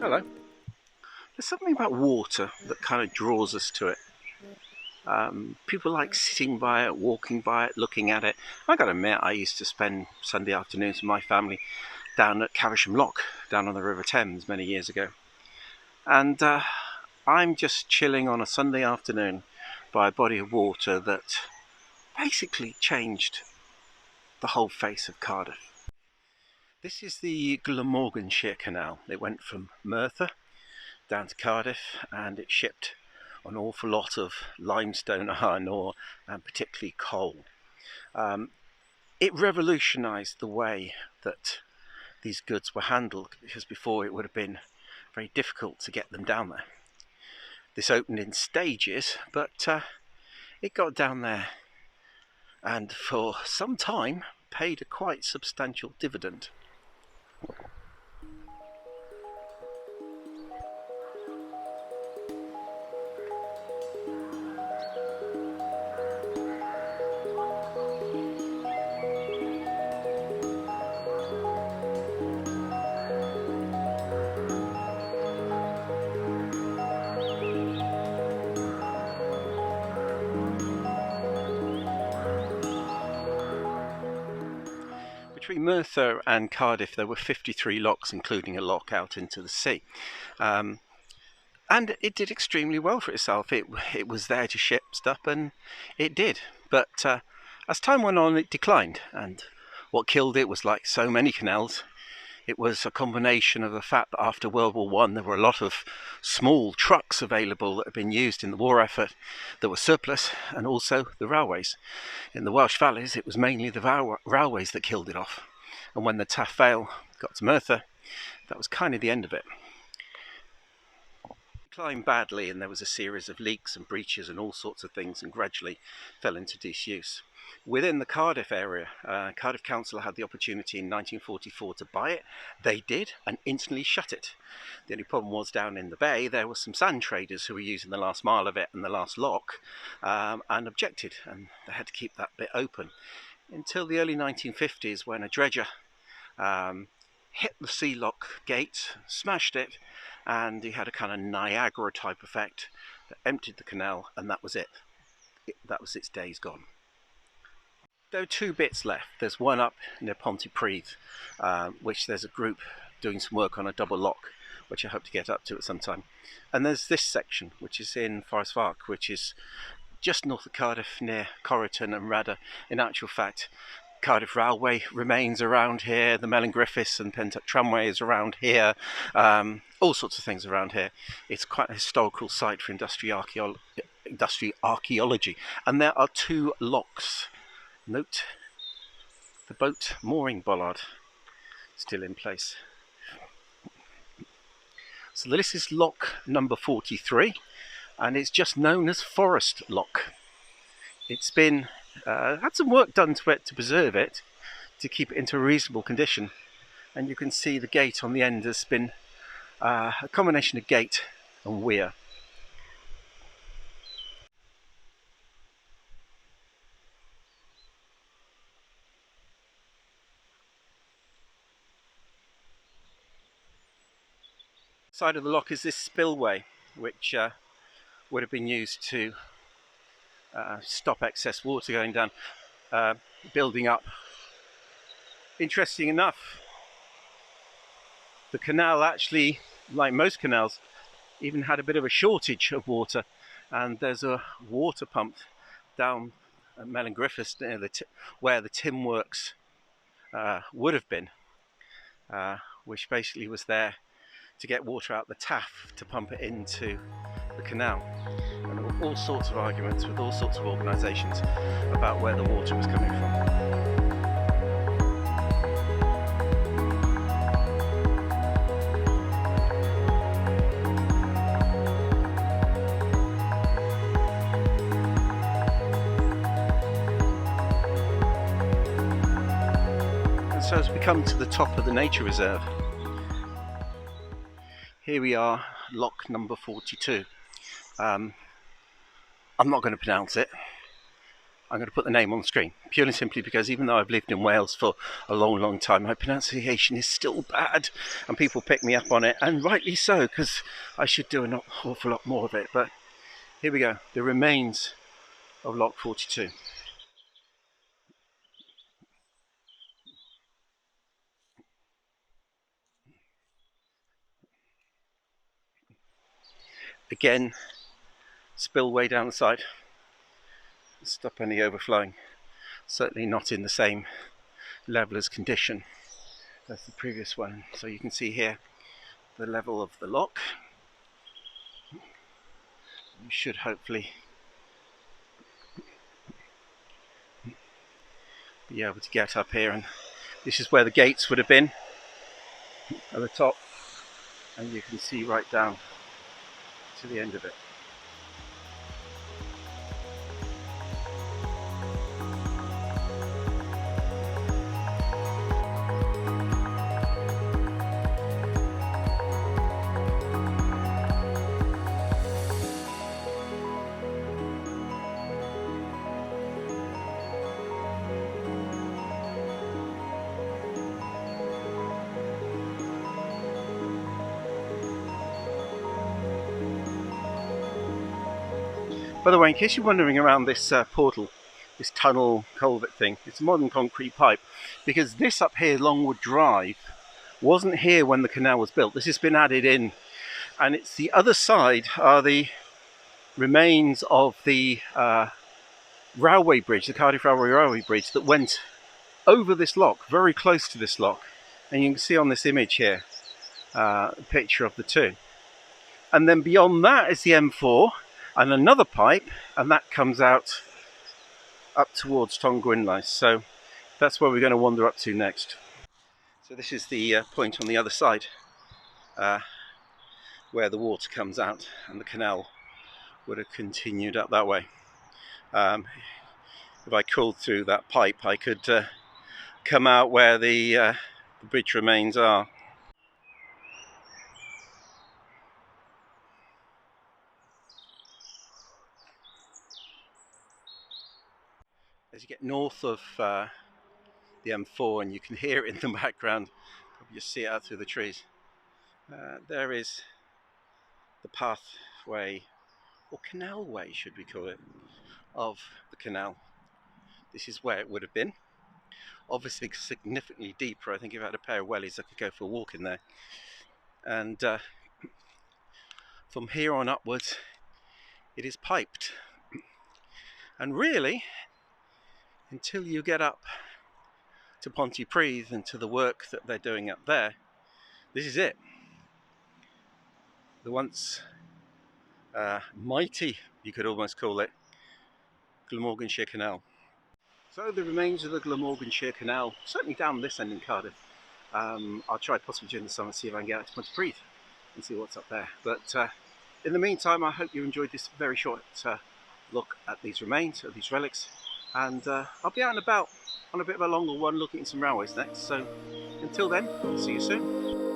Hello. There's something about water that kind of draws us to it. People like sitting by it, walking by it, looking at it. I got to admit, I used to spend Sunday afternoons with my family down at Caversham Lock, down on the River Thames many years ago. And I'm just chilling on a Sunday afternoon by a body of water that basically changed the whole face of Cardiff. This is the Glamorganshire Canal. It went from Merthyr down to Cardiff, and it shipped an awful lot of limestone, iron ore, and particularly coal. It revolutionised the way that these goods were handled, because before it would have been very difficult to get them down there. This opened in stages, but it got down there and for some time paid a quite substantial dividend. Between Merthyr and Cardiff there were 53 locks, including a lock out into the sea. And it did extremely well for itself. It was there to ship stuff, and it did. But as time went on, it declined. And what killed it was, like so many canals, it was a combination of the fact that after World War I there were a lot of small trucks available that had been used in the war effort that were surplus, and also the railways. In the Welsh valleys it was mainly the railways that killed it off, and when the Taff Vale got to Merthyr, that was kind of the end of it. It declined badly, and there was a series of leaks and breaches and all sorts of things, and gradually fell into disuse. Within the Cardiff area, Cardiff Council had the opportunity in 1944 to buy it. They did, and instantly shut it. The only problem was, down in the bay there were some sand traders who were using the last mile of it and the last lock, and objected, and they had to keep that bit open until the early 1950s, when a dredger hit the sea lock gate, smashed it, and he had a kind of Niagara type effect that emptied the canal, and that was it. That was its days gone. There are two bits left. There's one up near Pontypridd, which there's a group doing some work on a double lock, which I hope to get up to at some time. And there's this section, which is in Forest Park, which is just north of Cardiff, near Corriton and Rada. In actual fact, Cardiff Railway remains around here, the Melon Griffiths and Pentuck Tramway is around here, all sorts of things around here. It's quite a historical site for industry archaeology, and there are two locks. Note the boat mooring bollard still in place. So this is lock number 43, and it's just known as Forest Lock. It's been had some work done to it to preserve it, to keep it into a reasonable condition, and you can see the gate on the end has been a combination of gate and weir. Side of the lock is this spillway, which would have been used to stop excess water going down, building up. Interesting enough, the canal actually, like most canals, even had a bit of a shortage of water, and there's a water pump down at Melon Griffiths near where the tin works would have been, which basically was there to get water out the Taff to pump it into the canal. And there were all sorts of arguments with all sorts of organisations about where the water was coming from. And so as we come to the top of the nature reserve, here we are, lock number 42. I'm not going to pronounce it. I'm going to put the name on the screen, purely and simply because even though I've lived in Wales for a long time, my pronunciation is still bad, and people pick me up on it, and rightly so, because I should do an awful lot more of it. But here we go, the remains of Lock 42. Again, spillway down the side. Stop any overflowing. Certainly not in the same level as condition as the previous one. So you can see here the level of the lock. You should hopefully be able to get up here, and this is where the gates would have been at the top, and you can see right down to the end of it. By the way, in case you're wondering around this portal, this tunnel culvert thing, it's a modern concrete pipe, because this up here, Longwood Drive, wasn't here when the canal was built. This has been added in, and it's the other side are the remains of the railway bridge, the Cardiff Railway Bridge, that went over this lock, very close to this lock. And you can see on this image here a picture of the two. And then beyond that is the M4 and another pipe, and that comes out up towards Tongwynlais. So that's where we're going to wander up to next. So this is the point on the other side where the water comes out, and the canal would have continued up that way. If I crawled through that pipe, I could come out where the bridge remains are. As you get north of the M4, and you can hear it in the background, you see it out through the trees. There is the pathway, or canal way should we call it, of the canal. This is where it would have been. Obviously significantly deeper. I think if I had a pair of wellies I could go for a walk in there. And from here on upwards it is piped. And really, until you get up to Pontypridd and to the work that they're doing up there, this is it. The once mighty, you could almost call it, Glamorganshire Canal. So the remains of the Glamorganshire Canal, certainly down this end in Cardiff. I'll try possibly during the summer see if I can get out to Pontypridd and see what's up there. But in the meantime, I hope you enjoyed this very short look at these remains, of these relics. And I'll be out and about on a bit of a longer one looking at some railways next. So until then, see you soon.